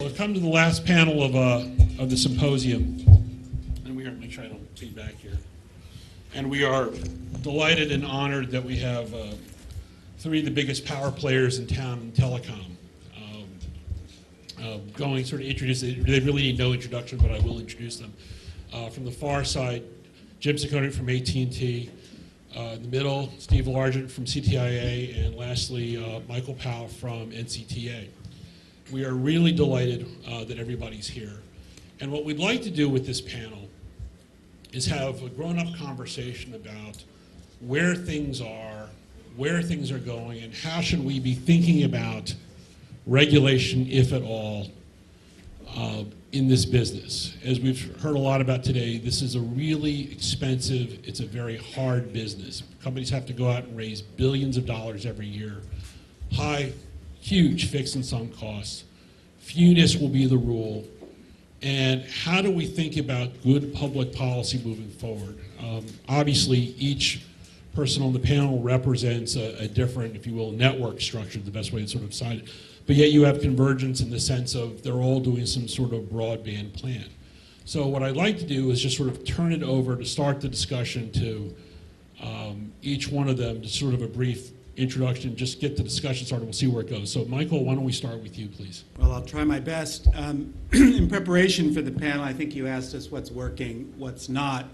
We've come to the last panel of the symposium, and we are, make sure I don't see back here. And we are delighted and honored that we have three of the biggest power players in town in telecom. Going sort of introduce, they really need no introduction, but I will introduce them. From the far side, Jim Cicconi from AT&T. In the middle, Steve Largent from CTIA, and lastly, Michael Powell from NCTA. We are really delighted that everybody's here. And what we'd like to do with this panel is have a grown-up conversation about where things are going, and how should we be thinking about regulation, if at all, in this business. As we've heard a lot about today, this is a really expensive, it's a very hard business. Companies have to go out and raise billions of dollars every year. Huge fixed and sunk costs. Fewness will be the rule. And how do we think about good public policy moving forward? Obviously, each person on the panel represents a different, if you will, network structure, the best way to sort of sign it. But yet you have convergence in the sense of they're all doing some sort of broadband plan. So what I'd like to do is just sort of turn it over to start the discussion to each one of them, to sort of a brief introduction, just get the discussion started. We'll see where it goes. So Michael, why don't we start with you, please? Well, I'll try my best. In preparation for the panel, I think you asked us what's working, what's not.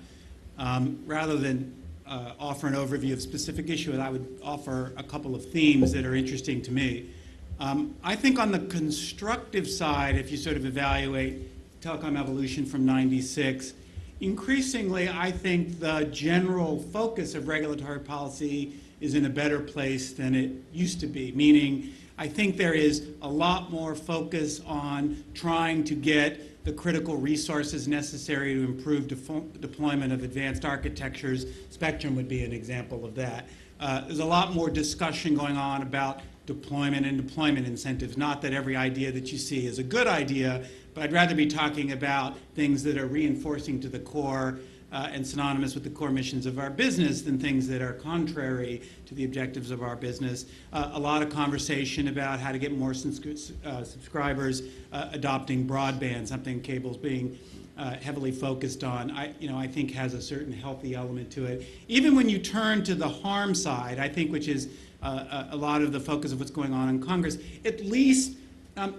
Rather than offer an overview of specific issues, I would offer a couple of themes that are interesting to me. I think on the constructive side, if you sort of evaluate telecom evolution from '96, increasingly I think the general focus of regulatory policy is in a better place than it used to be, meaning I think there is a lot more focus on trying to get the critical resources necessary to improve deployment of advanced architectures. Spectrum would be an example of that. There's a lot more discussion going on about deployment and deployment incentives. Not that every idea that you see is a good idea, but I'd rather be talking about things that are reinforcing to the core and synonymous with the core missions of our business than things that are contrary to the objectives of our business. A lot of conversation about how to get more subscribers adopting broadband, something cable's being heavily focused on, I think has a certain healthy element to it. Even when you turn to the harm side, I think, which is a lot of the focus of what's going on in Congress, at least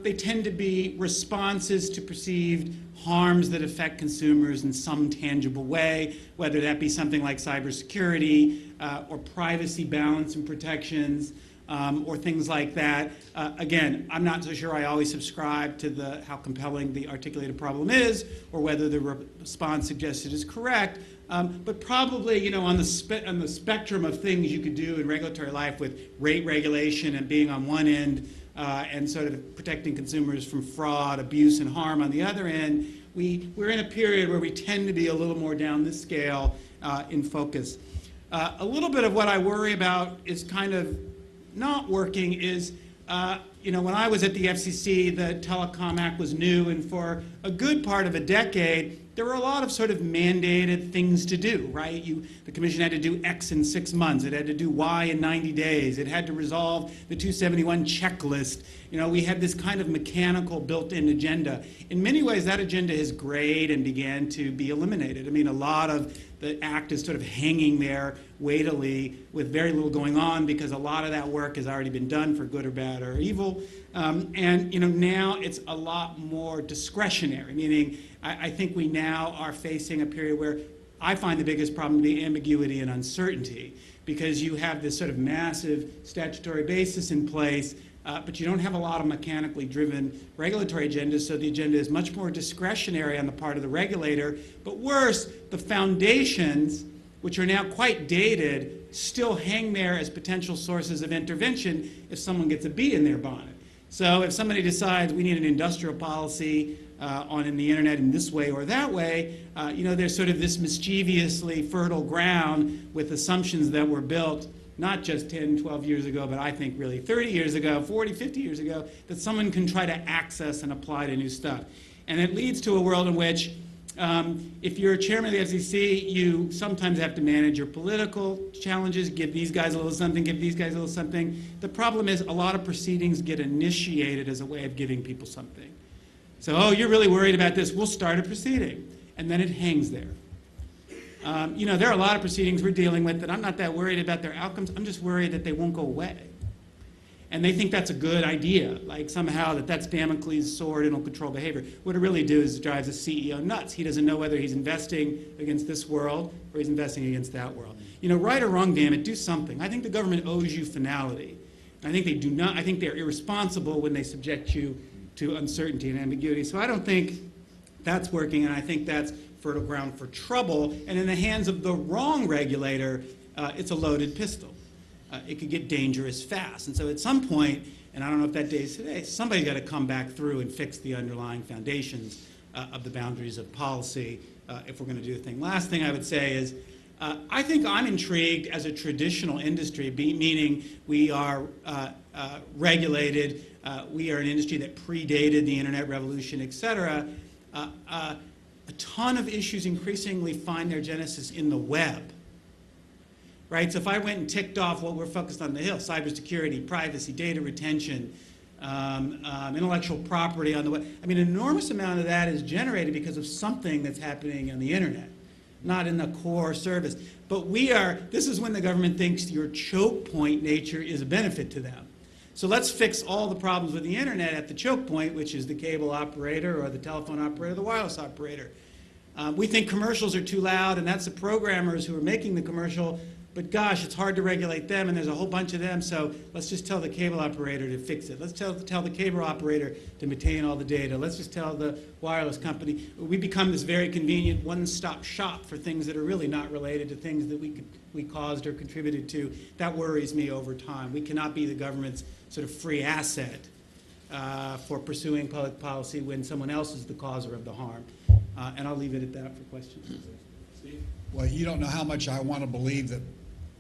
they tend to be responses to perceived harms that affect consumers in some tangible way, whether that be something like cybersecurity or privacy balance and protections, or things like that. Again, I'm not so sure I always subscribe to how compelling the articulated problem is, or whether the response suggested is correct. But probably, on the spectrum of things you could do in regulatory life with rate regulation and being on one end, and sort of protecting consumers from fraud, abuse, and harm on the other end, we're in a period where we tend to be a little more down this scale in focus. A little bit of what I worry about is kind of not working is, when I was at the FCC, the Telecom Act was new, and for a good part of a decade, there were a lot of sort of mandated things to do, right? The commission had to do X in 6 months. It had to do Y in 90 days. It had to resolve the 271 checklist. We had this kind of mechanical built-in agenda. In many ways, that agenda has grayed and began to be eliminated. I mean, a lot of the act is sort of hanging there weightily with very little going on because a lot of that work has already been done for good or bad or evil. And now it's a lot more discretionary, meaning I think we now are facing a period where I find the biggest problem to be ambiguity and uncertainty, because you have this sort of massive statutory basis in place, but you don't have a lot of mechanically driven regulatory agendas, so the agenda is much more discretionary on the part of the regulator. But worse, the foundations, which are now quite dated, still hang there as potential sources of intervention if someone gets a bee in their bonnet. So if somebody decides we need an industrial policy in the internet in this way or that way, there's sort of this mischievously fertile ground with assumptions that were built not just 10, 12 years ago, but I think really 30 years ago, 40, 50 years ago, that someone can try to access and apply to new stuff. And it leads to a world in which if you're chairman of the FCC, you sometimes have to manage your political challenges, give these guys a little something, give these guys a little something. The problem is a lot of proceedings get initiated as a way of giving people something. So, oh, you're really worried about this, we'll start a proceeding. And then it hangs there. There are a lot of proceedings we're dealing with that I'm not that worried about their outcomes. I'm just worried that they won't go away. And they think that's a good idea, like somehow that's Damocles' sword and it'll control behavior. What it really does is drives a CEO nuts. He doesn't know whether he's investing against this world or he's investing against that world. Right or wrong, damn it, do something. I think the government owes you finality. I think they do not. I think they're irresponsible when they subject you to uncertainty and ambiguity. So I don't think that's working, and I think that's fertile ground for trouble. And in the hands of the wrong regulator, it's a loaded pistol. It could get dangerous fast. And so at some point, and I don't know if that day is today, somebody's got to come back through and fix the underlying foundations of the boundaries of policy if we're going to do the thing. Last thing I would say is I think I'm intrigued as a traditional industry, meaning we are regulated, we are an industry that predated the internet revolution, et cetera. A ton of issues increasingly find their genesis in the web. Right? So if I went and ticked off what we're focused on the Hill, cybersecurity, privacy, data retention, intellectual property on the web, an enormous amount of that is generated because of something that's happening on the internet, not in the core service. But this is when the government thinks your choke point nature is a benefit to them. So let's fix all the problems with the internet at the choke point, which is the cable operator or the telephone operator or the wireless operator. We think commercials are too loud, and that's the programmers who are making the commercial. But gosh, it's hard to regulate them, and there's a whole bunch of them, so let's just tell the cable operator to fix it. Let's tell the cable operator to maintain all the data. Let's just tell the wireless company. We become this very convenient one-stop shop for things that are really not related to things that we caused or contributed to. That worries me over time. We cannot be the government's sort of free asset for pursuing public policy when someone else is the causer of the harm. And I'll leave it at that for questions. Steve? Well, you don't know how much I want to believe that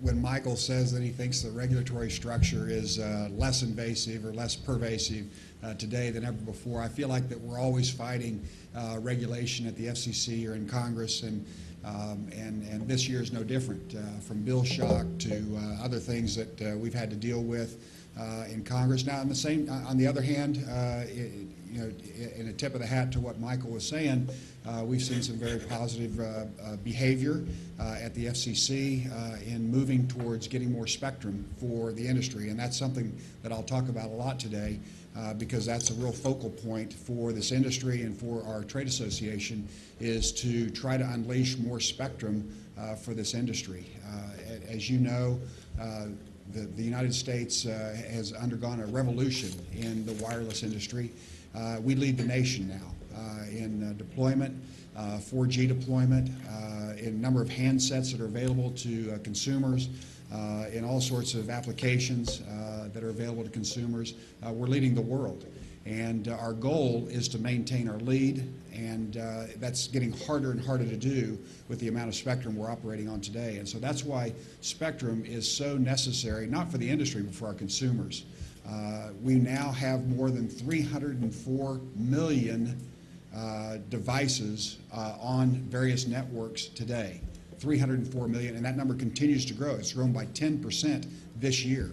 when Michael says that he thinks the regulatory structure is less invasive or less pervasive today than ever before. I feel like that we're always fighting regulation at the FCC or in Congress, and this year is no different. From bill shock to other things that we've had to deal with in Congress. Now, on the other hand, in a tip of the hat to what Michael was saying, we've seen some very positive behavior at the FCC in moving towards getting more spectrum for the industry, and that's something that I'll talk about a lot today because that's a real focal point for this industry and for our trade association, is to try to unleash more spectrum for this industry. As you know, the United States has undergone a revolution in the wireless industry. We lead the nation now in deployment, 4G deployment, in number of handsets that are available to consumers, in all sorts of applications that are available to consumers. We're leading the world. And our goal is to maintain our lead, and that's getting harder and harder to do with the amount of spectrum we're operating on today. And so that's why spectrum is so necessary, not for the industry, but for our consumers. We now have more than 304 million devices on various networks today. 304 million, and that number continues to grow. It's grown by 10% this year.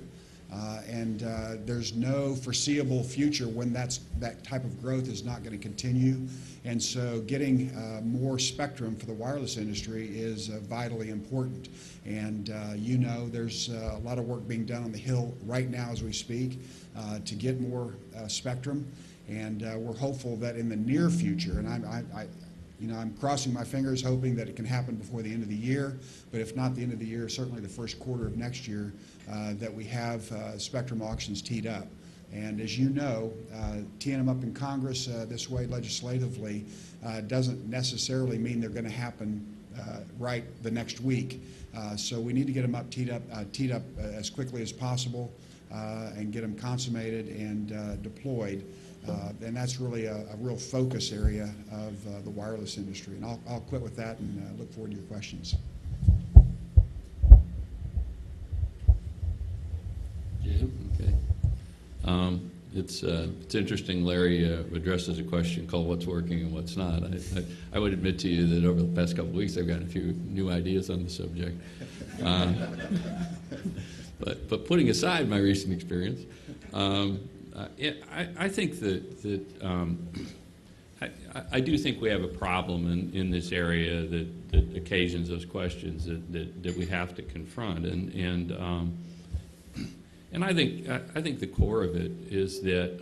And there's no foreseeable future when that type of growth is not going to continue. And so getting more spectrum for the wireless industry is vitally important. And there's a lot of work being done on the Hill right now as we speak to get more spectrum. And we're hopeful that in the near future, and I'm crossing my fingers hoping that it can happen before the end of the year, but if not the end of the year, certainly the first quarter of next year, that we have spectrum auctions teed up. And as you know, teeing them up in Congress this way legislatively doesn't necessarily mean they're going to happen right the next week. So we need to get them teed up as quickly as possible and get them consummated and deployed. And that's really a real focus area of the wireless industry. And I'll quit with that and look forward to your questions. Okay. It's interesting. Larry addresses a question called "What's working and what's not." I would admit to you that over the past couple of weeks, I've gotten a few new ideas on the subject. But putting aside my recent experience. I think that I do think we have a problem in this area that occasions those questions that we have to confront, and I think the core of it is that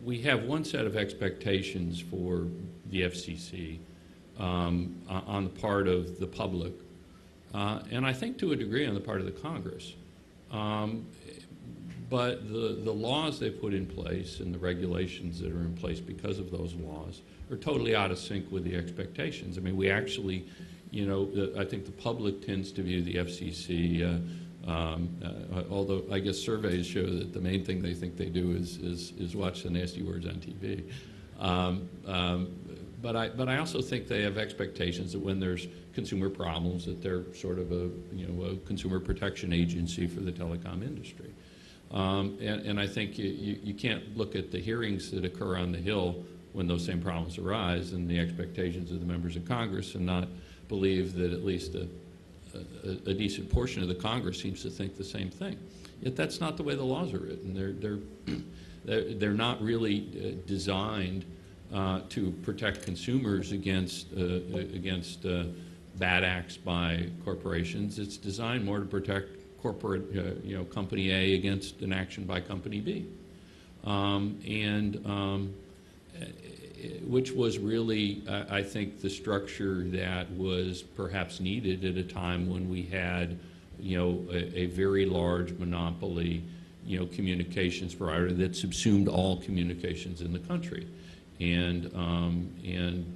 we have one set of expectations for the FCC on the part of the public, and I think to a degree on the part of the Congress. But the laws they put in place and the regulations that are in place because of those laws are totally out of sync with the expectations. I mean, we actually, I think the public tends to view the FCC, although I guess surveys show that the main thing they think they do is watch the nasty words on TV. But I also think they have expectations that when there's consumer problems, that they're sort of a consumer protection agency for the telecom industry. And I think you can't look at the hearings that occur on the Hill when those same problems arise and the expectations of the members of Congress and not believe that at least a decent portion of the Congress seems to think the same thing. Yet that's not the way the laws are written. They're not really designed to protect consumers against bad acts by corporations. It's designed more to protect corporate, company A against an action by company B, which was really, I think, the structure that was perhaps needed at a time when we had, a very large monopoly, communications provider that subsumed all communications in the country, and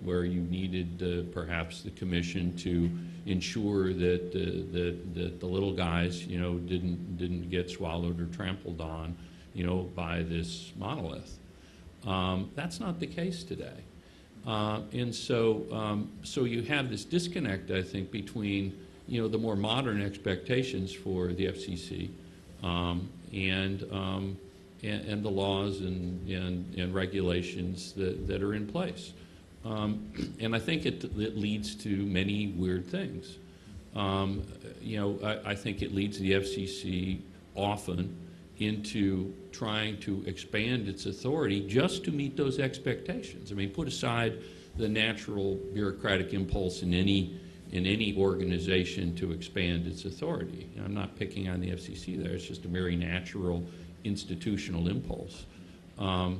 where you needed perhaps the commission to ensure that the little guys, didn't get swallowed or trampled on, by this monolith. That's not the case today, and so you have this disconnect, I think, between the more modern expectations for the FCC and the laws and regulations that are in place. And I think it leads to many weird things. I think it leads the FCC often into trying to expand its authority just to meet those expectations. I mean, put aside the natural bureaucratic impulse in any organization to expand its authority. I'm not picking on the FCC there. It's just a very natural institutional impulse. But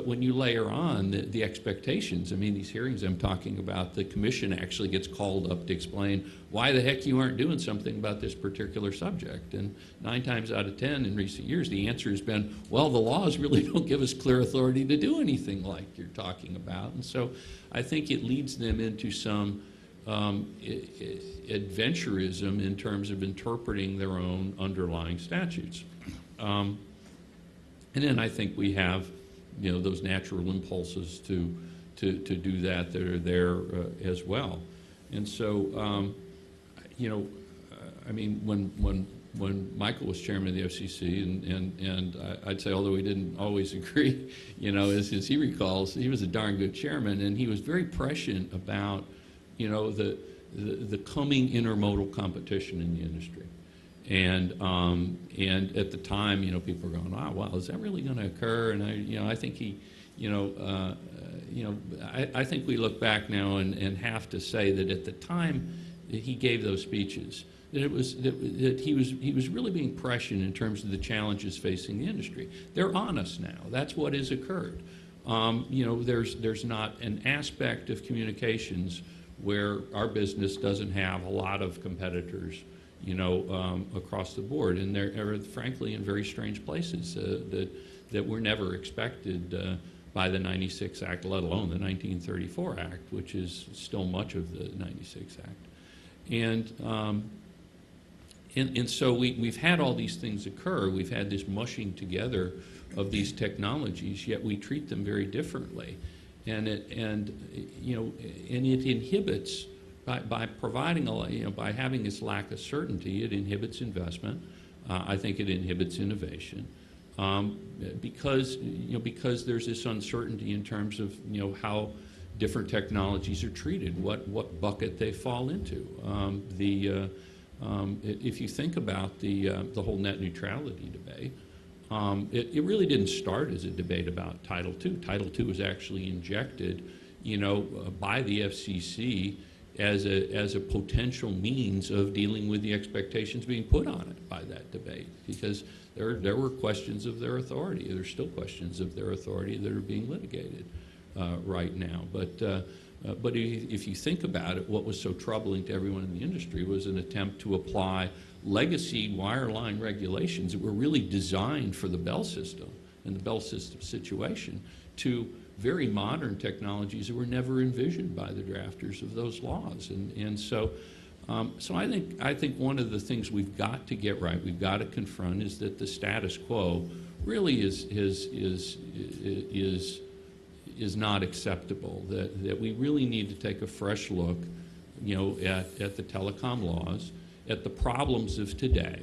when you layer on the expectations, I mean, these hearings I'm talking about, the commission actually gets called up to explain why the heck you aren't doing something about this particular subject. And 9 times out of 10 in recent years, the answer has been, well, the laws really don't give us clear authority to do anything like you're talking about. And so I think it leads them into some adventurism in terms of interpreting their own underlying statutes. And then I think we have, those natural impulses to do that are there as well. And so, I mean, when Michael was chairman of the FCC, and I'd say, although we didn't always agree, as he recalls, he was a darn good chairman, and he was very prescient about, the coming intermodal competition in the industry. And at the time, people were going, "Oh, wow, is that really going to occur?" And I think he, I think we look back now and have to say that at the time that he gave those speeches, that he was really being prescient in terms of the challenges facing the industry. They're on us now. That's what has occurred. There's not an aspect of communications where our business doesn't have a lot of competitors, across the board, and they're frankly in very strange places that were never expected by the 96 Act, let alone the 1934 Act, which is still much of the 96 Act. And so we've had all these things occur. We've had this mushing together of these technologies, yet we treat them very differently, and it inhibits. By providing by having this lack of certainty, it inhibits investment. I think it inhibits innovation because there's this uncertainty in terms of how different technologies are treated, what bucket they fall into. If you think about the whole net neutrality debate, it really didn't start as a debate about Title II. Title II was actually injected, by the FCC as a potential means of dealing with the expectations being put on it by that debate, because there were questions of their authority. There's still questions of their authority that are being litigated right now. But if you think about it, what was so troubling to everyone in the industry was an attempt to apply legacy wireline regulations that were really designed for the Bell system and the Bell system situation to very modern technologies that were never envisioned by the drafters of those laws. And so I think one of the things we've got to get right, we've got to confront, is that the status quo really is not acceptable. That we really need to take a fresh look, at the telecom laws, at the problems of today,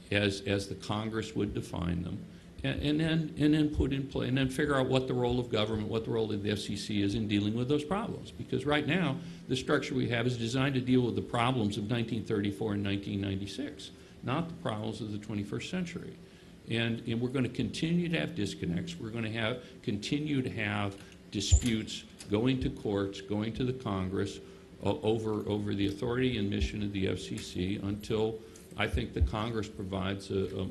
as the Congress would define them, and then put in play, and then figure out what the role of government, what the role of the FCC is in dealing with those problems. Because right now, the structure we have is designed to deal with the problems of 1934 and 1996, not the problems of the 21st century. And we're going to continue to have disconnects. We're going to continue to have disputes going to courts, going to the Congress over the authority and mission of the FCC until I think the Congress provides a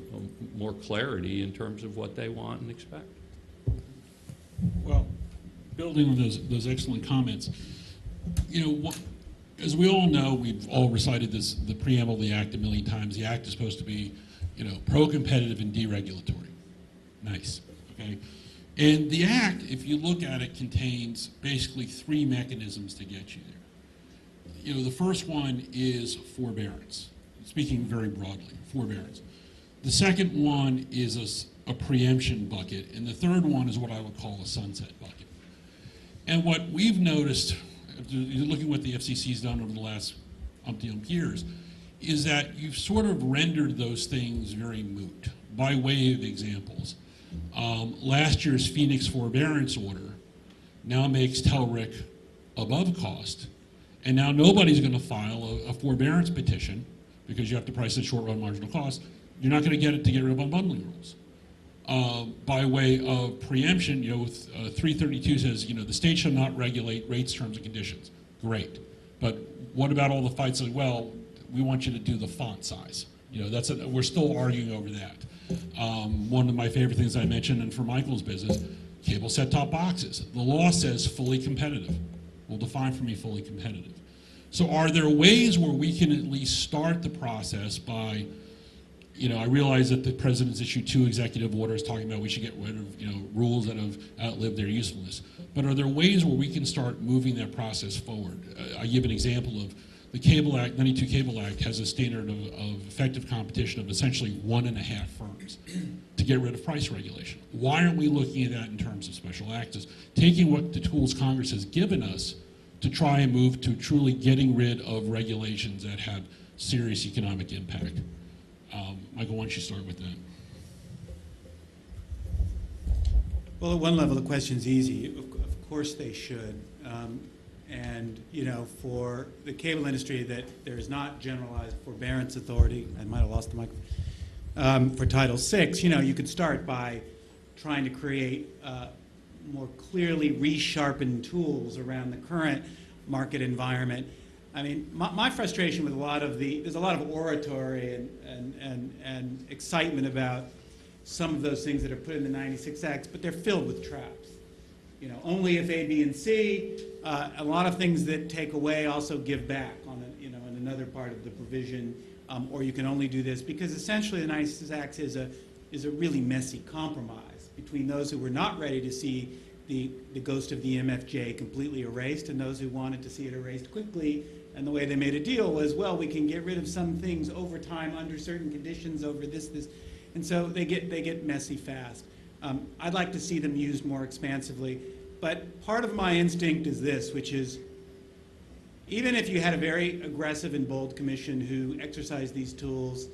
more clarity in terms of what they want and expect. Well, building on those excellent comments, as we all know, we've all recited the preamble of the Act a million times. The Act is supposed to be, pro-competitive and deregulatory. Nice, okay? And the Act, if you look at it, contains basically three mechanisms to get you there. The first one is forbearance, speaking very broadly, forbearance. The second one is a preemption bucket, and the third one is what I would call a sunset bucket. And what we've noticed, looking at what the FCC's done over the last umpty-ump years, is that you've sort of rendered those things very moot. By way of examples, last year's Phoenix forbearance order now makes TELRIC above cost, and now nobody's going to file a forbearance petition because you have to price at short-run marginal cost. You're not going to get it to get rid of unbundling rules. By way of preemption, 332 says, the state shall not regulate rates, terms, and conditions. Great. But what about all the fights like, well, we want you to do the font size? We're still arguing over that. One of my favorite things I mentioned, and for Michael's business, cable set-top boxes. The law says fully competitive. Well, define for me fully competitive. So are there ways where we can at least start the process by, I realize that the president's issued 2 executive orders talking about we should get rid of, rules that have outlived their usefulness. But are there ways where we can start moving that process forward? I give an example of the Cable Act, 92 Cable Act has a standard of effective competition of essentially 1.5 firms to get rid of price regulation. Why aren't we looking at that in terms of special acts? Taking what the tools Congress has given us to try and move to truly getting rid of regulations that have serious economic impact. Michael, why don't you start with that? Well, at one level, the question's easy. Of course they should. And, for the cable industry, that there's not generalized forbearance authority. I might have lost the microphone. For Title VI, you could start by trying to create more clearly resharpened tools around the current market environment. I mean, my frustration with there's a lot of oratory and excitement about some of those things that are put in the 96 Acts, but they're filled with traps. Only if A, B, and C. A lot of things that take away also give back on in another part of the provision, or you can only do this because essentially the 96 Acts is a really messy compromise between those who were not ready to see the ghost of the MFJ completely erased and those who wanted to see it erased quickly. And the way they made a deal was, well, we can get rid of some things over time under certain conditions over this. And so they get messy fast. I'd like to see them used more expansively. But part of my instinct is this, which is even if you had a very aggressive and bold commission who exercised these tools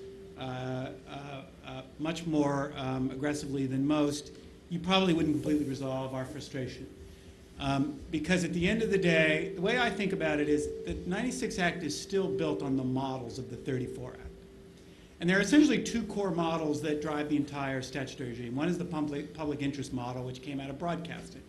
much more aggressively than most, you probably wouldn't completely resolve our frustration. Because at the end of the day, the way I think about it is the 96 Act is still built on the models of the 34 Act. And there are essentially two core models that drive the entire statutory regime. One is the public interest model, which came out of broadcasting,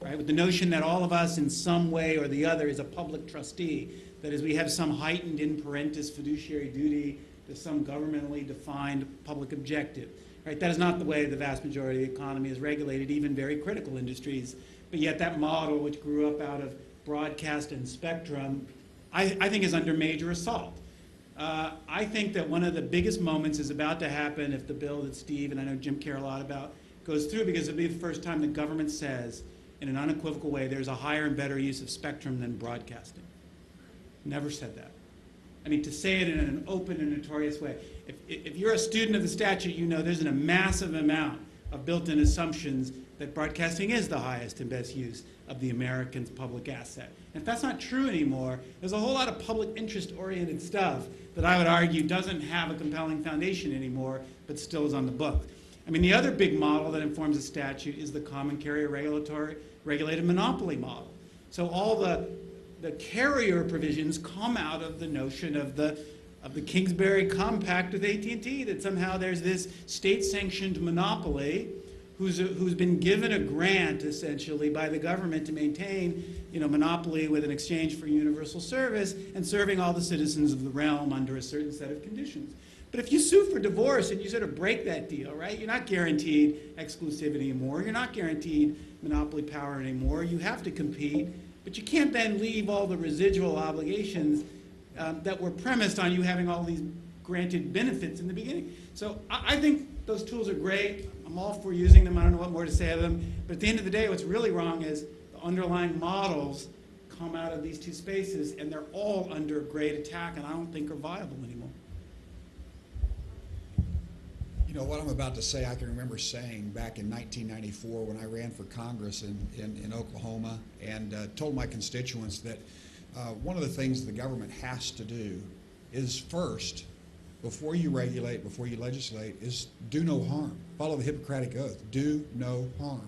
right? With the notion that all of us in some way or the other is a public trustee, that is, we have some heightened in parentis fiduciary duty to some governmentally defined public objective, right? That is not the way the vast majority of the economy is regulated, even very critical industries. But yet that model, which grew up out of broadcast and spectrum, I think is under major assault. I think that one of the biggest moments is about to happen if the bill that Steve and I know Jim care a lot about goes through, because it'll be the first time the government says in an unequivocal way there's a higher and better use of spectrum than broadcasting. Never said that. I mean, to say it in an open and notorious way. If you're a student of the statute, you know there's a massive amount of built-in assumptions that broadcasting is the highest and best use of the American's public asset. And if that's not true anymore, there's a whole lot of public interest-oriented stuff that I would argue doesn't have a compelling foundation anymore, but still is on the book. I mean, the other big model that informs the statute is the common carrier regulated monopoly model. So all the carrier provisions come out of the notion of the Kingsbury Compact with AT&T, that somehow there's this state-sanctioned monopoly who's been given a grant, essentially, by the government to maintain, monopoly with an exchange for universal service and serving all the citizens of the realm under a certain set of conditions. But if you sue for divorce and you sort of break that deal, right, you're not guaranteed exclusivity anymore. You're not guaranteed monopoly power anymore. You have to compete. But you can't then leave all the residual obligations that were premised on you having all these granted benefits in the beginning. So I think those tools are great. I'm all for using them. I don't know what more to say of them. But at the end of the day, what's really wrong is the underlying models come out of these two spaces, and they're all under great attack, and I don't think are viable anymore. You know, what I'm about to say, I can remember saying back in 1994 when I ran for Congress in Oklahoma, and told my constituents that one of the things the government has to do is first, before you regulate, before you legislate, is do no harm. Follow the Hippocratic Oath. Do no harm.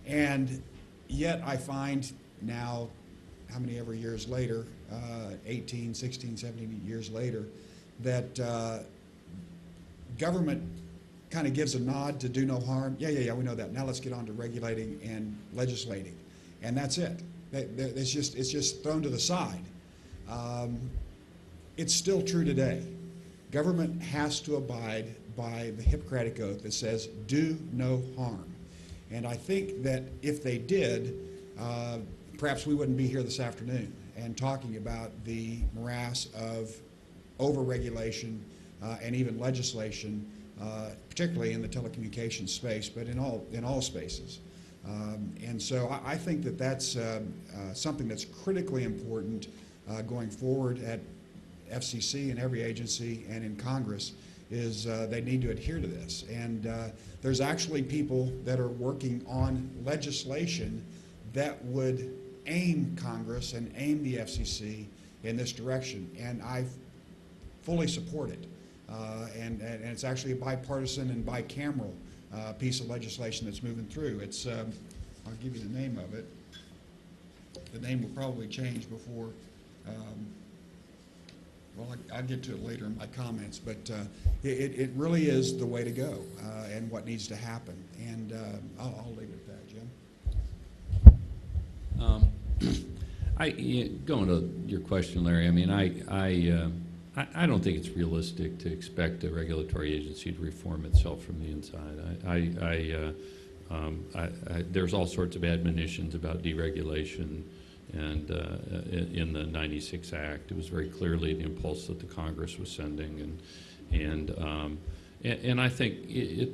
And yet I find now, how many ever years later, 18, 16, 17 years later, that government kind of gives a nod to do no harm. Yeah, we know that. Now let's get on to regulating and legislating. And that's it. It's just thrown to the side. It's still true today. Government has to abide by the Hippocratic Oath that says, do no harm. And I think that if they did, perhaps we wouldn't be here this afternoon and talking about the morass of overregulation and even legislation, particularly in the telecommunications space, but in all spaces. And so I think that that's something that's critically important going forward at FCC and every agency and in Congress, is they need to adhere to this. And there's actually people that are working on legislation that would aim Congress and aim the FCC in this direction. And I fully support it. And it's actually a bipartisan and bicameral piece of legislation that's moving through. It's, I'll give you the name of it. The name will probably change before, well, I'll get to it later in my comments, but it really is the way to go and what needs to happen. And I'll leave it at that, Jim. Going to your question, Larry, I mean, I don't think it's realistic to expect a regulatory agency to reform itself from the inside. There's all sorts of admonitions about deregulation, and in the '96 Act, it was very clearly the impulse that the Congress was sending, and I think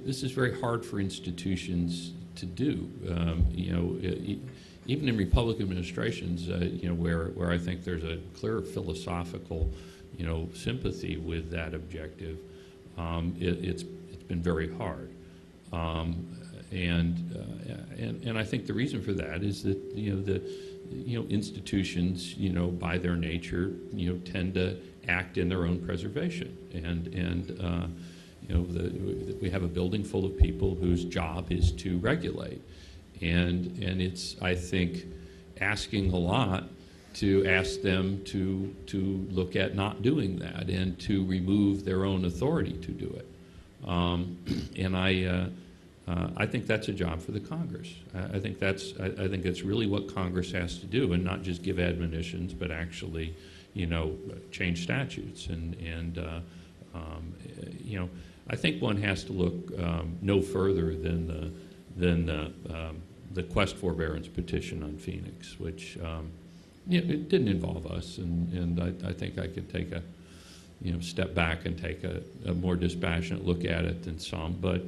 this is very hard for institutions to do. Even in Republican administrations, where I think there's a clear philosophical, sympathy with that objective, it's been very hard. And I think the reason for that is that institutions by their nature tend to act in their own preservation, and we have a building full of people whose job is to regulate, and it's, I think, asking a lot to ask them to look at not doing that and to remove their own authority to do it. And I think that's a job for the Congress. I think that's really what Congress has to do, and not just give admonitions, but actually, change statutes. And I think one has to look no further than the Quest forbearance petition on Phoenix, which it didn't involve us, and I think I could take a step back and take a more dispassionate look at it than some, but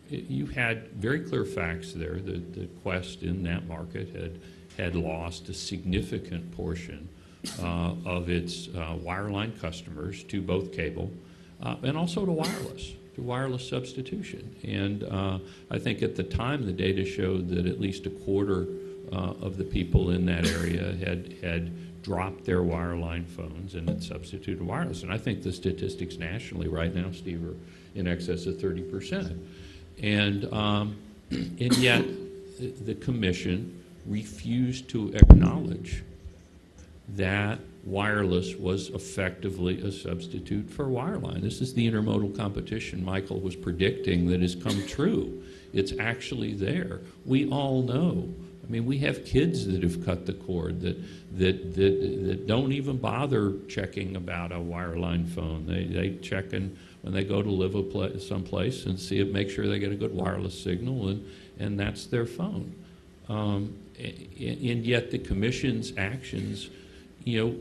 you had very clear facts there that the Quest in that market had lost a significant portion of its wireline customers to both cable and also to wireless substitution. And I think at the time the data showed that at least a quarter of the people in that area had dropped their wireline phones and had substituted wireless. And I think the statistics nationally right now, Steve, are in excess of 30%. And yet the commission refused to acknowledge that wireless was effectively a substitute for wireline. This is the intermodal competition Michael was predicting that has come true. It's actually there. We all know. I mean, we have kids that have cut the cord that don't even bother checking about a wireline phone. They check in when they go to live someplace and see it, make sure they get a good wireless signal, and that's their phone. And yet the commission's actions,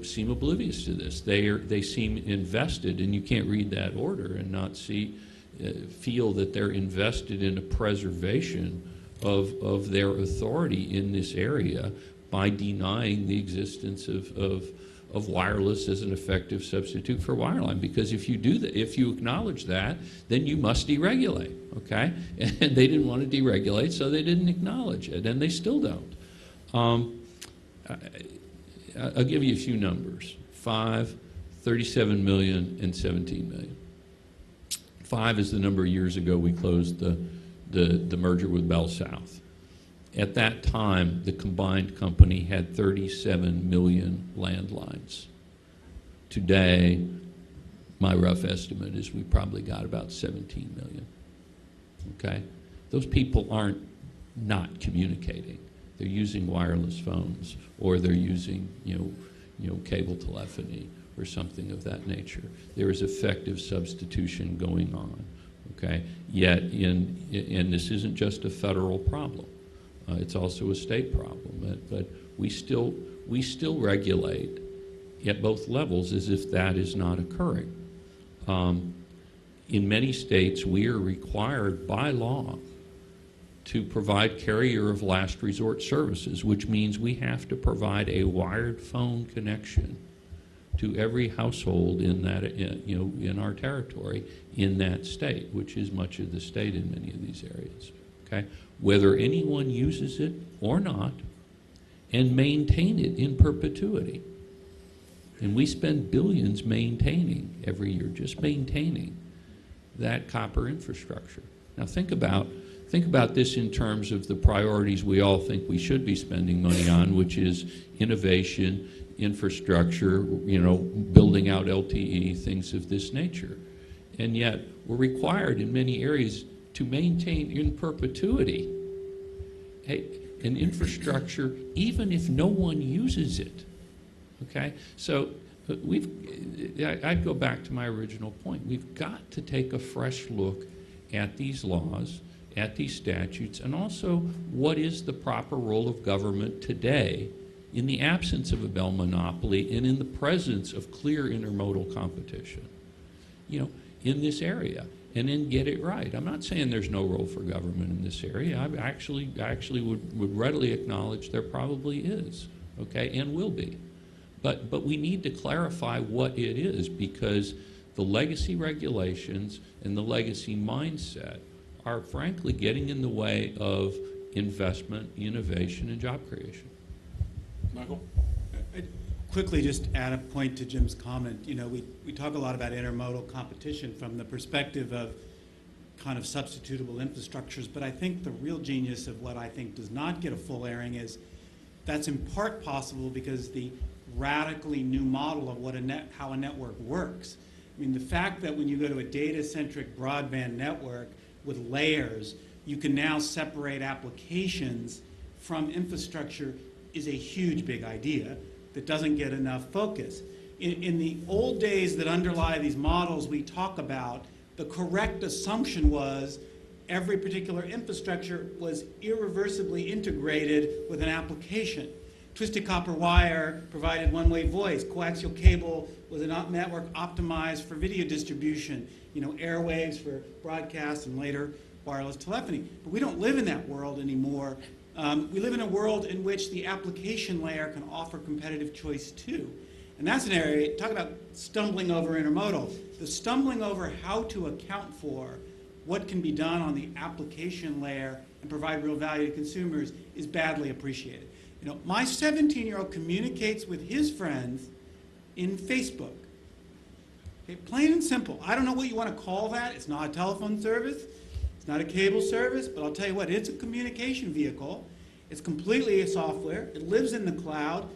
seem oblivious to this. They seem invested, and you can't read that order and not feel that they're invested in a preservation of their authority in this area by denying the existence of wireless as an effective substitute for wireline. Because if you do that, if you acknowledge that, then you must deregulate, okay? And they didn't want to deregulate, so they didn't acknowledge it, and they still don't. I'll give you a few numbers. 5, 37 million, and 17 million. 5 is the number of years ago we closed the merger with Bell South. At that time, the combined company had 37 million landlines. Today, my rough estimate is we probably got about 17 million. Okay? Those people aren't not communicating. They're using wireless phones, or they're using, cable telephony or something of that nature. There is effective substitution going on. Okay. Yet, and this isn't just a federal problem; it's also a state problem. But we still regulate at both levels as if that is not occurring. In many states, we are required by law to provide carrier of last resort services, which means we have to provide a wired phone connection to every household in that, in our territory in that state, which is much of the state in many of these areas. Okay, whether anyone uses it or not, and maintain it in perpetuity. And we spend billions maintaining every year, just maintaining that copper infrastructure. Now think about this in terms of the priorities we all think we should be spending money on, which is innovation, infrastructure, building out LTE, things of this nature. And yet we're required in many areas to maintain in perpetuity an infrastructure even if no one uses it. Okay? So I'd go back to my original point. We've got to take a fresh look at these laws, at these statutes, and also what is the proper role of government today in the absence of a Bell monopoly and in the presence of clear intermodal competition, in this area, and then get it right. I'm not saying there's no role for government in this area. I actually would readily acknowledge there probably is, okay, and will be. But we need to clarify what it is, because the legacy regulations and the legacy mindset are frankly getting in the way of investment, innovation, and job creation. Michael? I'd quickly just add a point to Jim's comment. We talk a lot about intermodal competition from the perspective of kind of substitutable infrastructures, but I think the real genius of what I think does not get a full airing is That's in part possible because the radically new model of how a network works. I mean, the fact that when you go to a data-centric broadband network with layers, you can now separate applications from infrastructure is a huge, big idea that doesn't get enough focus. In the old days that underlie these models we talk about, the correct assumption was every particular infrastructure was irreversibly integrated with an application. Twisted copper wire provided one-way voice. Coaxial cable was a network optimized for video distribution, airwaves for broadcast and later wireless telephony. But we don't live in that world anymore. We live in a world in which the application layer can offer competitive choice too. And that's an area, talk about stumbling over intermodal. The stumbling over how to account for what can be done on the application layer and provide real value to consumers is badly appreciated. My 17-year-old communicates with his friends in Facebook. Okay, plain and simple. I don't know what you want to call that. It's not a telephone service. It's not a cable service, but I'll tell you what, it's a communication vehicle. It's completely a software. It lives in the cloud.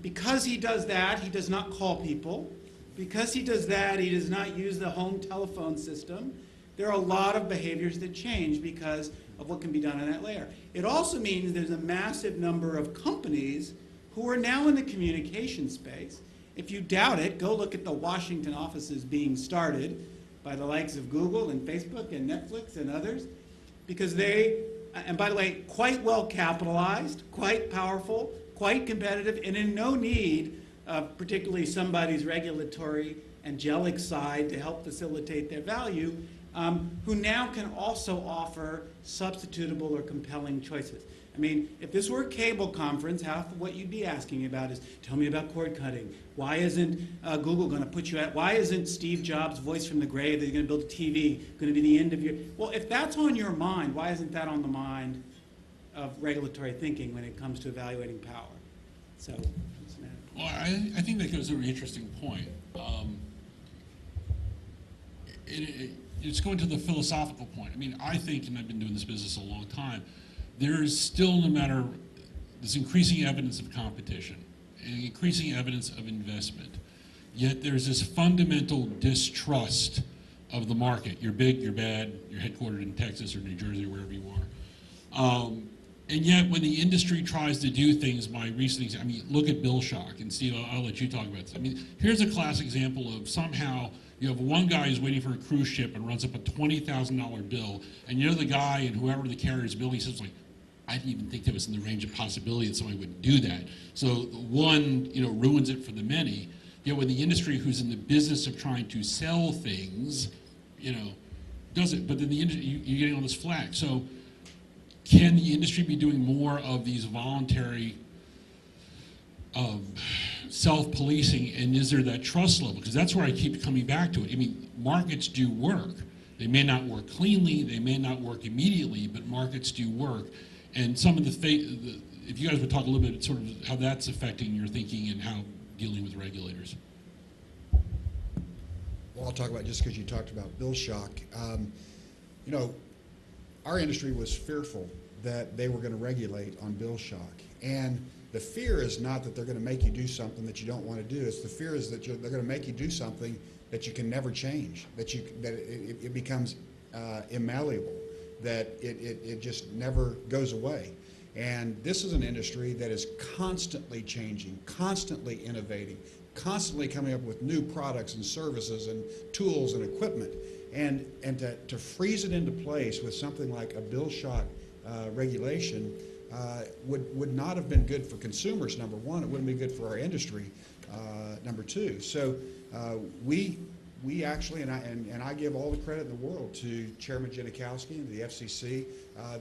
Because he does that, he does not call people. Because he does that, he does not use the home telephone system. There are a lot of behaviors that change because of what can be done on that layer. It also means there's a massive number of companies who are now in the communication space. If you doubt it, go look at the Washington offices being started by the likes of Google and Facebook and Netflix and others, because they, and by the way, quite well capitalized, quite powerful, quite competitive, and in no need of particularly somebody's regulatory angelic side to help facilitate their value, who now can also offer substitutable or compelling choices. I mean, if this were a cable conference, half of what you'd be asking about is, tell me about cord cutting. Why isn't Google going to put you at, why isn't Steve Jobs' voice from the grave that you're going to build a TV going to be the end of your, well, if that's on your mind, why isn't that on the mind of regulatory thinking when it comes to evaluating power? So, well, I think that goes to an interesting point. It's going to the philosophical point. I mean, I think, and I've been doing this business a long time, there is still, there's increasing evidence of competition and increasing evidence of investment. Yet there's this fundamental distrust of the market. You're big, you're bad, you're headquartered in Texas or New Jersey or wherever you are. And yet when the industry tries to do things by recently, I mean, look at bill shock. And Steve, I'll let you talk about this. I mean, here's a classic example of somehow you have one guy who's waiting for a cruise ship and runs up a $20,000 bill, and you're the guy and whoever the carrier's bill, he says, like, I didn't even think that was in the range of possibility that somebody would do that. So one, ruins it for the many. Yet when the industry who's in the business of trying to sell things, does it. But then the industry, you're getting all this flack. So can the industry be doing more of these voluntary self-policing, and is there that trust level? Because that's where I keep coming back to it. I mean, markets do work. They may not work cleanly, they may not work immediately, but markets do work. And some of if you guys would talk a little bit sort of how that's affecting your thinking and how dealing with regulators. Well, I'll talk about, just because you talked about bill shock. Our industry was fearful that they were going to regulate on bill shock. And the fear is not that they're going to make you do something that you don't want to do. It's the fear is that they're going to make you do something that you can never change, that it becomes immalleable, that it just never goes away. And this is an industry that is constantly changing, constantly innovating, constantly coming up with new products and services and tools and equipment. And to freeze it into place with something like a bill shock regulation would not have been good for consumers, number one. It wouldn't be good for our industry, number two. So we actually, and I give all the credit in the world to Chairman Janikowski and the FCC.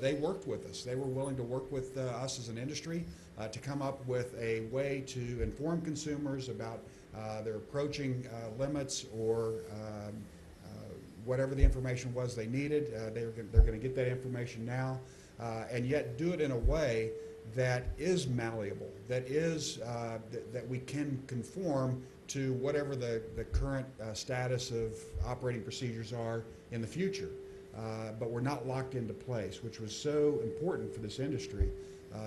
They worked with us. They were willing to work with us as an industry to come up with a way to inform consumers about their approaching limits or whatever the information was they needed. They're going to get that information now, and yet do it in a way that is malleable, that is that we can conform to whatever the current status of operating procedures are in the future. But we're not locked into place, which was so important for this industry.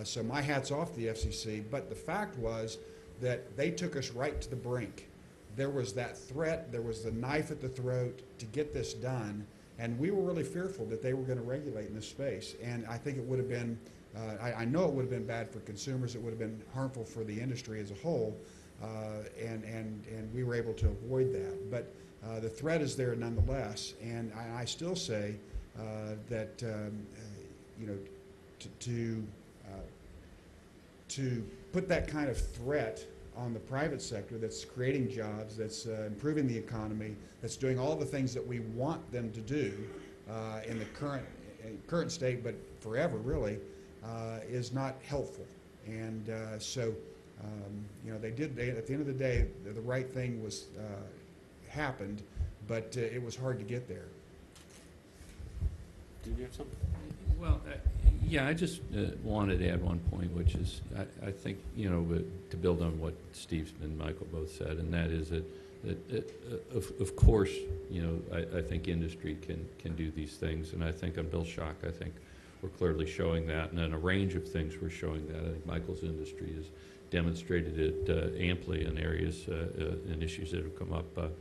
So my hat's off to the FCC, but the fact was that they took us right to the brink. There was that threat, there was the knife at the throat to get this done, and we were really fearful that they were going to regulate in this space. And I think it would have been, I know it would have been bad for consumers, it would have been harmful for the industry as a whole, and we were able to avoid that. But the threat is there nonetheless, and I still say that, you know, to put that kind of threat on the private sector that's creating jobs, that's improving the economy, that's doing all the things that we want them to do in the current state, but forever really, is not helpful. And so, you know, they at the end of the day, the right thing was happened, but it was hard to get there. Did you have something? Well, yeah, I just wanted to add one point, which is I think, you know, to build on what Steve and Michael both said, and that is that of course, you know, I think industry can do these things, and I think on Bill Schock, I think we're clearly showing that, and on a range of things we're showing that. I think Michael's industry has demonstrated it amply in areas and issues that have come up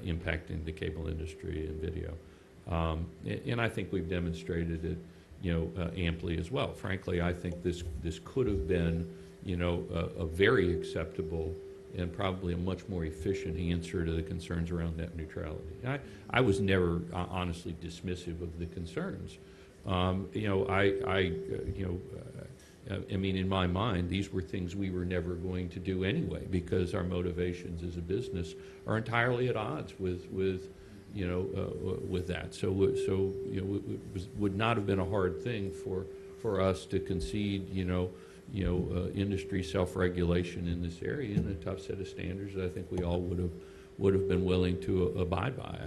impacting the cable industry and video. And I think we've demonstrated it, you know, amply as well. Frankly, I think this could have been, you know, a very acceptable and probably a much more efficient answer to the concerns around net neutrality. I was never honestly dismissive of the concerns. You know, I mean, in my mind, these were things we were never going to do anyway, because our motivations as a business are entirely at odds with you know, with that. So you know, it would not have been a hard thing for us to concede, you know, industry self-regulation in this area and a tough set of standards that I think we all would have been willing to abide by.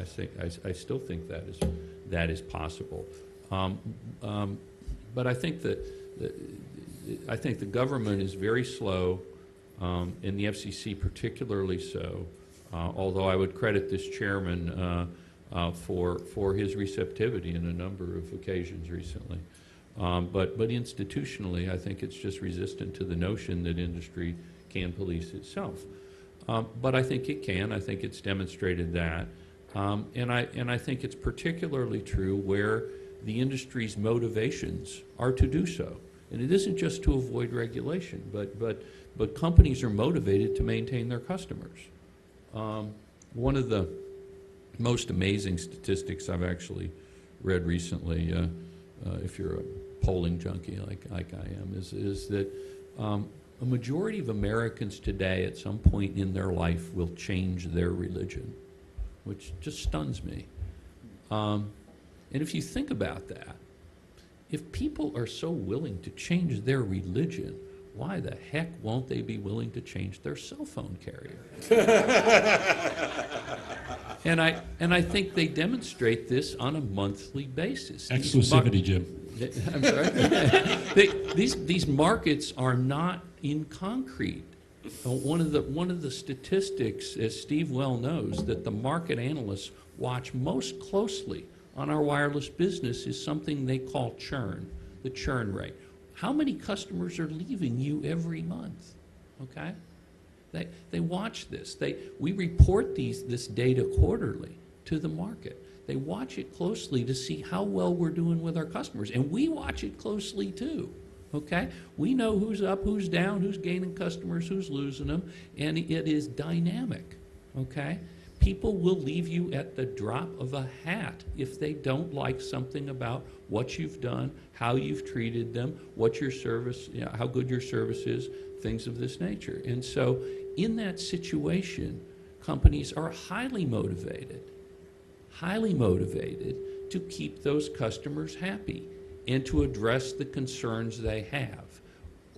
I still think that is possible. But I think that the government is very slow, and the FCC particularly so. Although I would credit this chairman for his receptivity in a number of occasions recently. But institutionally, I think it's just resistant to the notion that industry can police itself. But I think it can. I think it's demonstrated that. And I think it's particularly true where the industry's motivations are to do so. And it isn't just to avoid regulation, but companies are motivated to maintain their customers. One of the most amazing statistics I've actually read recently, if you're a polling junkie like I am, is that a majority of Americans today at some point in their life will change their religion, which just stuns me. And if you think about that, if people are so willing to change their religion, why the heck won't they be willing to change their cell phone carrier? And I think they demonstrate this on a monthly basis. Exclusivity, Jim. I'm sorry. These markets are not in concrete. One of the statistics, as Steve well knows, that the market analysts watch most closely on our wireless business is something they call churn, the churn rate. How many customers are leaving you every month? Okay, they watch this. We report this data quarterly to the market. They watch it closely to see how well we're doing with our customers, and we watch it closely too. Okay, we know who's up, who's down, who's gaining customers, who's losing them, and it is dynamic. Okay, people will leave you at the drop of a hat if they don't like something about what you've done, how you've treated them, what your service, you know, how good your service is, things of this nature. And so in that situation, companies are highly motivated to keep those customers happy and to address the concerns they have,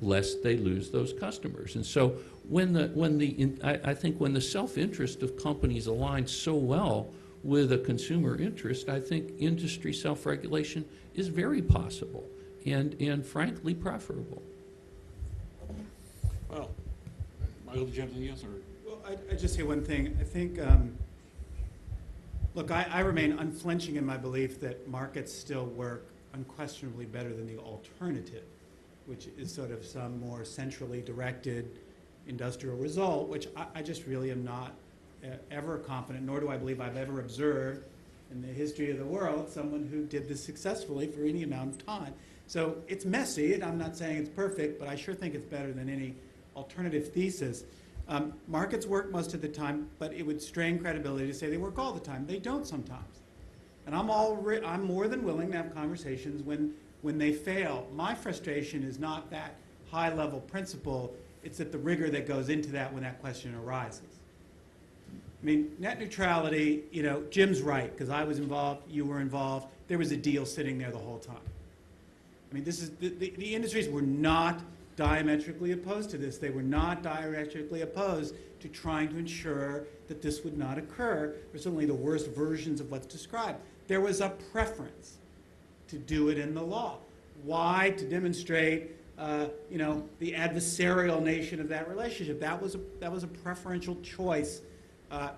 lest they lose those customers. And so I think when the self-interest of companies aligns so well with a consumer interest, I think industry self-regulation is very possible and frankly preferable. Well, Michael, did you have anything else? Well, I just say one thing. I think, look, I remain unflinching in my belief that markets still work unquestionably better than the alternative. which is sort of some more centrally directed industrial result, which I just really am not ever confident, nor do I believe I've ever observed in the history of the world someone who did this successfully for any amount of time. So it's messy, and I'm not saying it's perfect, but I sure think it's better than any alternative thesis. Markets work most of the time, but it would strain credibility to say they work all the time. They don't sometimes. And I'm more than willing to have conversations when they fail. My frustration is not that high-level principle, it's that the rigor that goes into that when that question arises. I mean, net neutrality, you know, Jim's right, because I was involved, you were involved, there was a deal sitting there the whole time. I mean, this is, the industries were not diametrically opposed to this. They were not diametrically opposed to trying to ensure that this would not occur, or certainly the worst versions of what's described. There was a preference to do it in the law. Why? To demonstrate, you know, the adversarial nature of that relationship. That was a preferential choice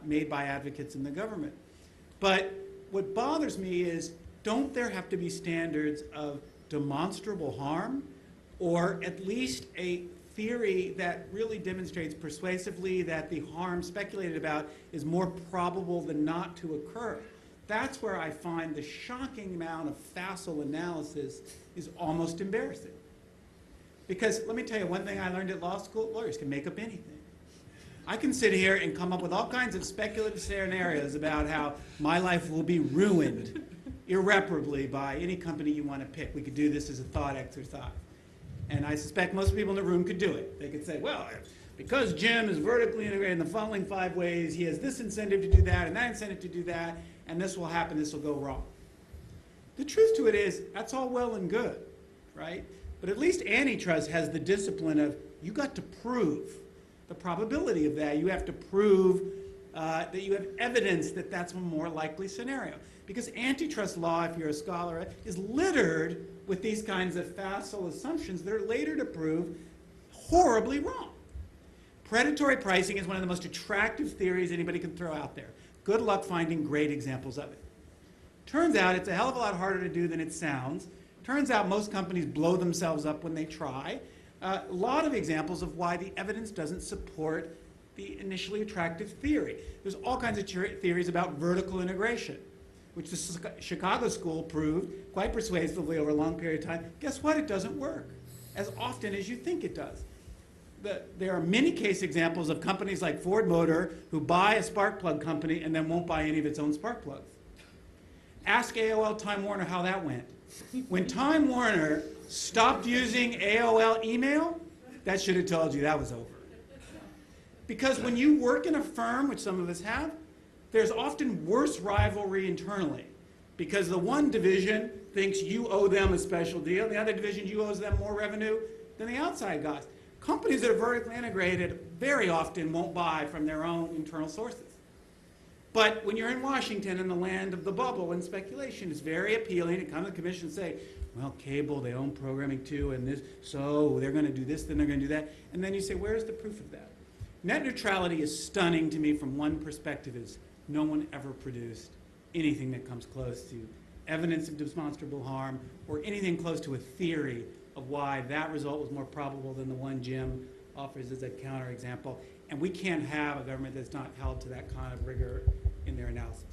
made by advocates in the government. But what bothers me is, don't there have to be standards of demonstrable harm, or at least a theory that really demonstrates persuasively that the harm speculated about is more probable than not to occur? That's where I find the shocking amount of facile analysis is almost embarrassing. Because let me tell you one thing I learned at law school: lawyers can make up anything. I can sit here and come up with all kinds of speculative scenarios about how my life will be ruined irreparably by any company you want to pick. We could do this as a thought exercise. And I suspect most people in the room could do it. They could say, well, because Jim is vertically integrated in the following 5 ways, he has this incentive to do that and that incentive to do that, and this will happen, this will go wrong. The truth to it is, that's all well and good, right? But at least antitrust has the discipline of, you got to prove the probability of that. You have to prove that you have evidence that that's a more likely scenario. Because antitrust law, if you're a scholar, is littered with these kinds of facile assumptions that are later to prove horribly wrong. Predatory pricing is one of the most attractive theories anybody can throw out there. Good luck finding great examples of it. Turns out it's a hell of a lot harder to do than it sounds. Turns out most companies blow themselves up when they try. A lot of examples of why the evidence doesn't support the initially attractive theory. There's all kinds of theories about vertical integration, which the Chicago school proved quite persuasively over a long period of time. Guess what? It doesn't work as often as you think it does. There are many case examples of companies like Ford Motor who buy a spark plug company and then won't buy any of its own spark plugs. Ask AOL Time Warner how that went. When Time Warner stopped using AOL email, that should have told you that was over. Because when you work in a firm, which some of us have, there's often worse rivalry internally. Because the one division thinks you owe them a special deal, the other division you owe them more revenue than the outside guys. Companies that are vertically integrated very often won't buy from their own internal sources. But when you're in Washington, in the land of the bubble and speculation, it's very appealing to come to the commission and say, well, cable, they own programming too, and this, so they're going to do this, then they're going to do that. And then you say, where's the proof of that? Net neutrality is stunning to me from one perspective: is no one ever produced anything that comes close to evidence of demonstrable harm or anything close to a theory of why that result was more probable than the one Jim offers as a counterexample. And we can't have a government that's not held to that kind of rigor in their analysis.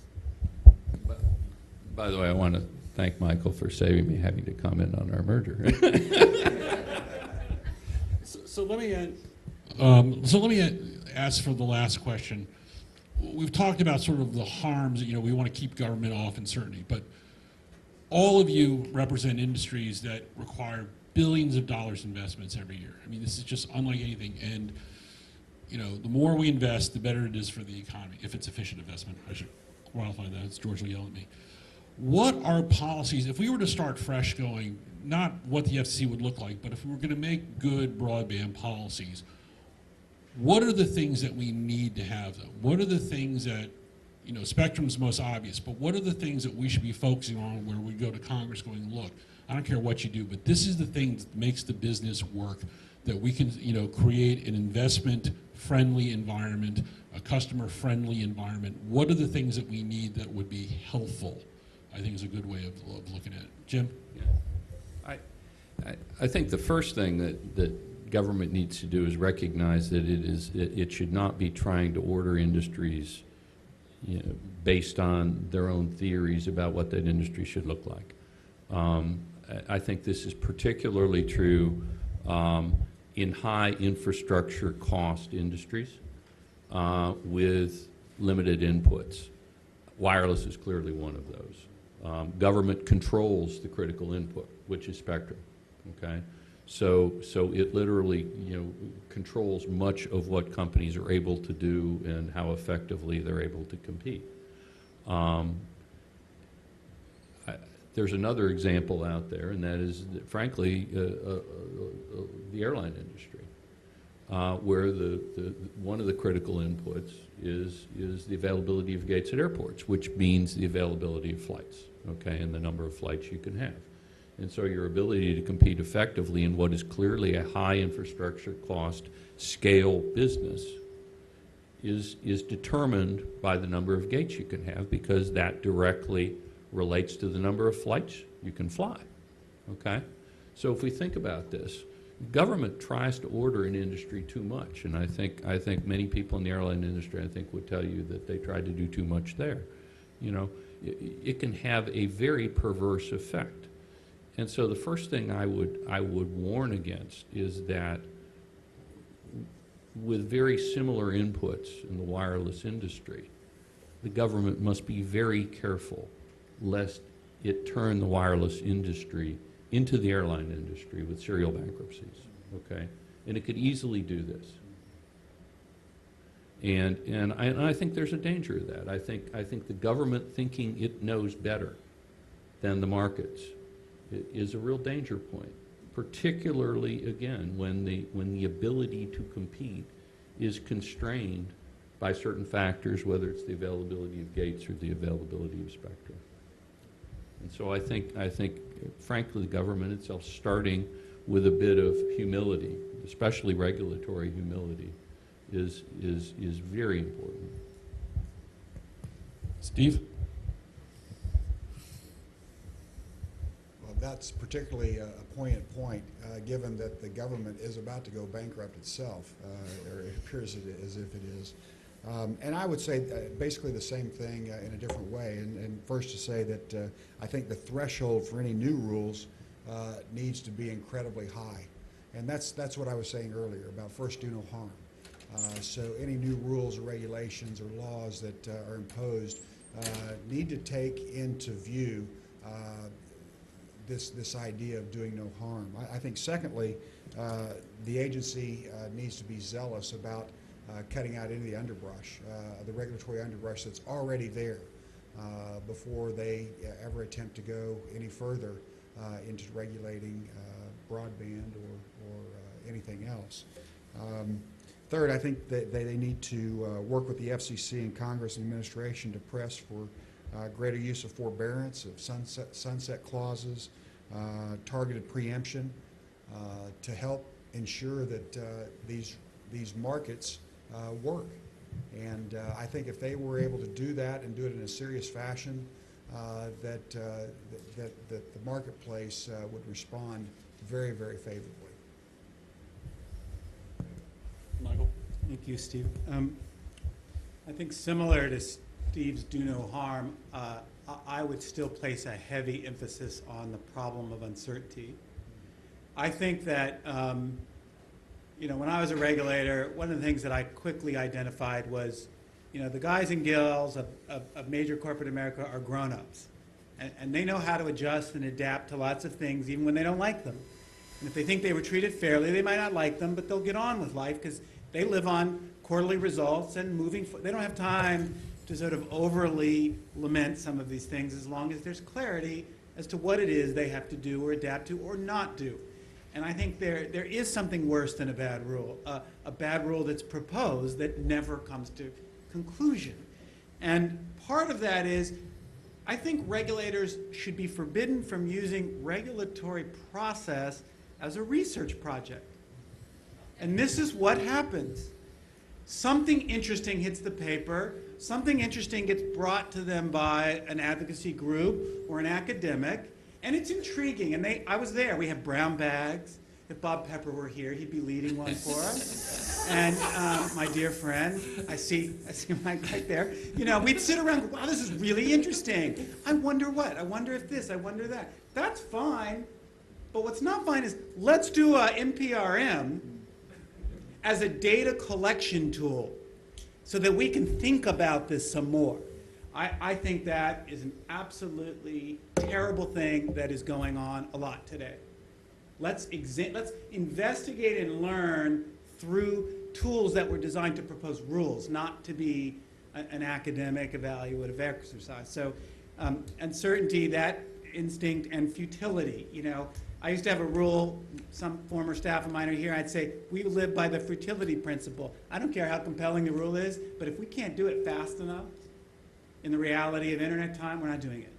By the way, I want to thank Michael for saving me having to comment on our merger. So let me ask for the last question. We've talked about sort of the harms, you know, we want to keep government off uncertainty, but all of you represent industries that require billions of dollars investments every year. I mean, this is just unlike anything. And, you know, the more we invest, the better it is for the economy, if it's efficient investment. I should qualify that. It's George will yell at me. What are policies, if we were to start fresh going, not what the FCC would look like, but if we were going to make good broadband policies, what are the things that we need to have, though? What are the things that, you know, Spectrum's most obvious, but what are the things that we should be focusing on where we go to Congress going, look, I don't care what you do, but this is the thing that makes the business work, that we can, you know, create an investment-friendly environment, a customer-friendly environment. What are the things that we need that would be helpful? I think is a good way of looking at it. Jim? Yeah. I think the first thing that government needs to do is recognize that it should not be trying to order industries, you know, based on their own theories about what that industry should look like. I think this is particularly true in high infrastructure cost industries with limited inputs. Wireless is clearly one of those. Government controls the critical input, which is spectrum. Okay, so it literally, you know, controls much of what companies are able to do and how effectively they're able to compete. There's another example out there, and that is, frankly, the airline industry, where one of the critical inputs is the availability of gates at airports, which means the availability of flights, okay, and the number of flights you can have. And so your ability to compete effectively in what is clearly a high infrastructure cost scale business is determined by the number of gates you can have, because that directly relates to the number of flights you can fly, okay? So if we think about this, government tries to order an industry too much, and I think many people in the airline industry, I think, would tell you that they tried to do too much there. You know, it can have a very perverse effect. And so the first thing I would warn against is that with very similar inputs in the wireless industry, the government must be very careful lest it turn the wireless industry into the airline industry with serial bankruptcies, okay? And it could easily do this. And I think there's a danger of that. I think the government thinking it knows better than the markets is a real danger point, particularly, again, when the ability to compete is constrained by certain factors, whether it's the availability of gates or the availability of spectrum. And so I think, frankly, the government itself, starting with a bit of humility, especially regulatory humility, is very important. Steve? Well, that's particularly a poignant point, given that the government is about to go bankrupt itself, or it appears as if it is. And I would say basically the same thing in a different way. And first to say that I think the threshold for any new rules needs to be incredibly high. And that's what I was saying earlier about first do no harm. So any new rules or regulations or laws that are imposed need to take into view this idea of doing no harm. I think secondly, the agency needs to be zealous about cutting out any of the underbrush, the regulatory underbrush that's already there, before they ever attempt to go any further into regulating broadband or anything else. Third, I think that they need to work with the FCC and Congress and administration to press for greater use of forbearance, of sunset clauses, targeted preemption, to help ensure that these markets work. And I think if they were able to do that and do it in a serious fashion, that the marketplace would respond very, very favorably. Michael? Thank you, Steve. I think similar to Steve's do no harm, I would still place a heavy emphasis on the problem of uncertainty. I think that you know, when I was a regulator, one of the things that I quickly identified was, you know, the guys and gals of major corporate America are grown-ups. And they know how to adjust and adapt to lots of things, even when they don't like them. And if they think they were treated fairly, they might not like them, but they'll get on with life because they live on quarterly results and they don't have time to sort of overly lament some of these things as long as there's clarity as to what it is they have to do or adapt to or not do. And I think there is something worse than a bad rule that's proposed that never comes to conclusion. And part of that is, I think regulators should be forbidden from using regulatory process as a research project. And this is what happens. Something interesting hits the paper, something interesting gets brought to them by an advocacy group or an academic, And it's intriguing, and I was there. We have brown bags. If Bob Pepper were here, he'd be leading one for us. And my dear friend, I see Mike right there. You know, we'd sit around, wow, this is really interesting. I wonder what, I wonder if this, I wonder that. That's fine, but what's not fine is let's do a NPRM as a data collection tool so that we can think about this some more. I think that is an absolutely terrible thing that is going on a lot today. Let's investigate and learn through tools that were designed to propose rules, not to be an academic evaluative exercise. So uncertainty, that instinct, and futility. You know, I used to have a rule, some former staff of mine are here, I'd say, we live by the futility principle. I don't care how compelling the rule is, but if we can't do it fast enough in the reality of internet time, we're not doing it.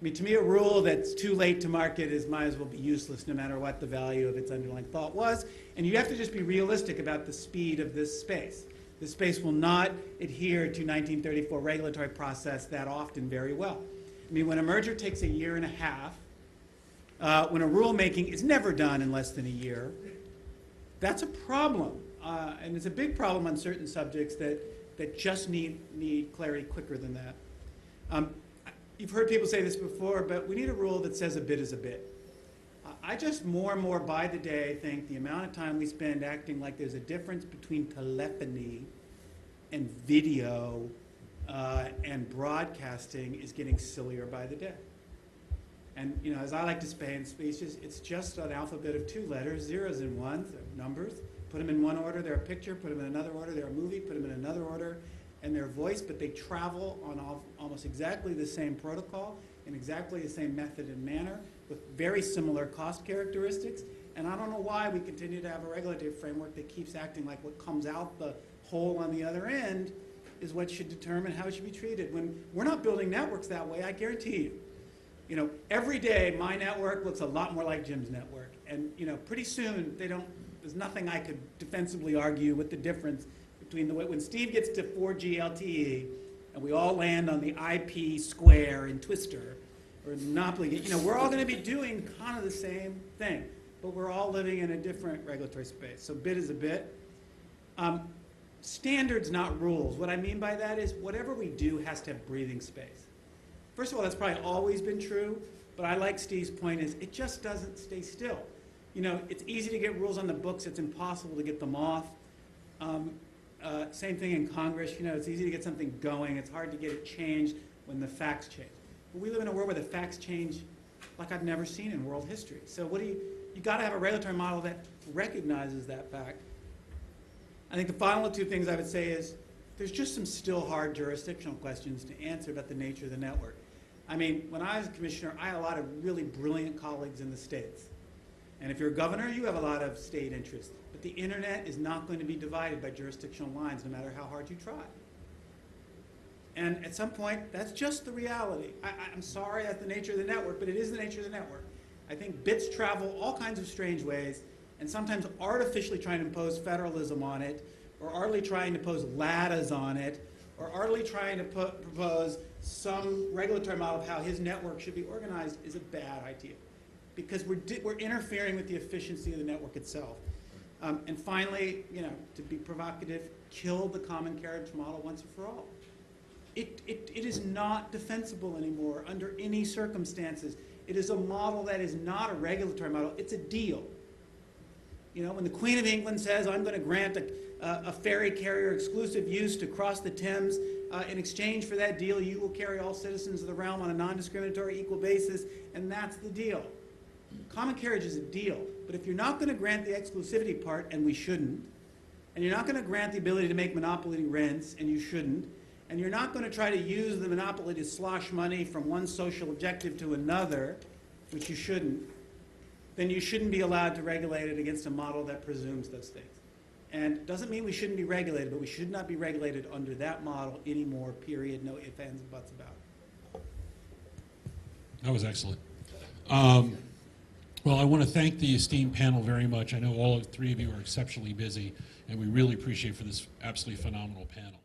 I mean, to me, a rule that's too late to market might as well be useless no matter what the value of its underlying thought was. And you have to just be realistic about the speed of this space. This space will not adhere to 1934 regulatory process that often very well. I mean, when a merger takes a year and a half, when a rulemaking is never done in less than a year, that's a problem. And it's a big problem on certain subjects that just need clarity quicker than that. You've heard people say this before, but we need a rule that says a bit is a bit. I just more and more by the day think the amount of time we spend acting like there's a difference between telephony and video and broadcasting is getting sillier by the day. And you know, as I like to say in speeches, it's just an alphabet of two letters, zeros and ones, they're numbers. Put them in one order, they're a picture. Put them in another order, they're a movie. Put them in another order, and their voice, but they travel on almost exactly the same protocol in exactly the same method and manner with very similar cost characteristics. And I don't know why we continue to have a regulatory framework that keeps acting like what comes out the hole on the other end is what should determine how it should be treated. When we're not building networks that way, I guarantee you. You know, every day my network looks a lot more like Jim's network. And you know, pretty soon there's nothing I could defensively argue with the difference between the way, when Steve gets to 4G LTE and we all land on the IP square in Twister or Monopoly, you know, we're all going to be doing kind of the same thing, but we're all living in a different regulatory space. So bit is a bit. Standards, not rules. What I mean by that is whatever we do has to have breathing space. First of all, that's probably always been true, but I like Steve's point is it just doesn't stay still. You know, it's easy to get rules on the books. It's impossible to get them off. Same thing in Congress. You know, it's easy to get something going. It's hard to get it changed when the facts change. But we live in a world where the facts change like I've never seen in world history. So what do you got to have a regulatory model that recognizes that fact. I think the final two things I would say is there's just some still hard jurisdictional questions to answer about the nature of the network. I mean, when I was a commissioner, I had a lot of really brilliant colleagues in the states. And if you're a governor, you have a lot of state interest. But the internet is not going to be divided by jurisdictional lines, no matter how hard you try. And at some point, that's just the reality. I'm sorry that's the nature of the network, but it is the nature of the network. I think bits travel all kinds of strange ways, and sometimes artificially trying to impose federalism on it, or artfully trying to impose LADAs on it, or artfully trying to propose some regulatory model of how his network should be organized is a bad idea. Because we're interfering with the efficiency of the network itself. And finally, you know, to be provocative, kill the common carriage model once and for all. It is not defensible anymore under any circumstances. It is a model that is not a regulatory model, it's a deal. You know, when the Queen of England says, I'm going to grant a ferry carrier exclusive use to cross the Thames, in exchange for that deal, you will carry all citizens of the realm on a non-discriminatory equal basis, and that's the deal. Common carriage is a deal, but if you're not going to grant the exclusivity part, and we shouldn't, and you're not going to grant the ability to make monopoly rents, and you shouldn't, and you're not going to try to use the monopoly to slosh money from one social objective to another, which you shouldn't, then you shouldn't be allowed to regulate it against a model that presumes those things. And doesn't mean we shouldn't be regulated, but we should not be regulated under that model anymore, period, no ifs, ands, and buts about it. That was excellent. Well, I want to thank the esteemed panel very much. I know all three of you are exceptionally busy, and we really appreciate for this absolutely phenomenal panel.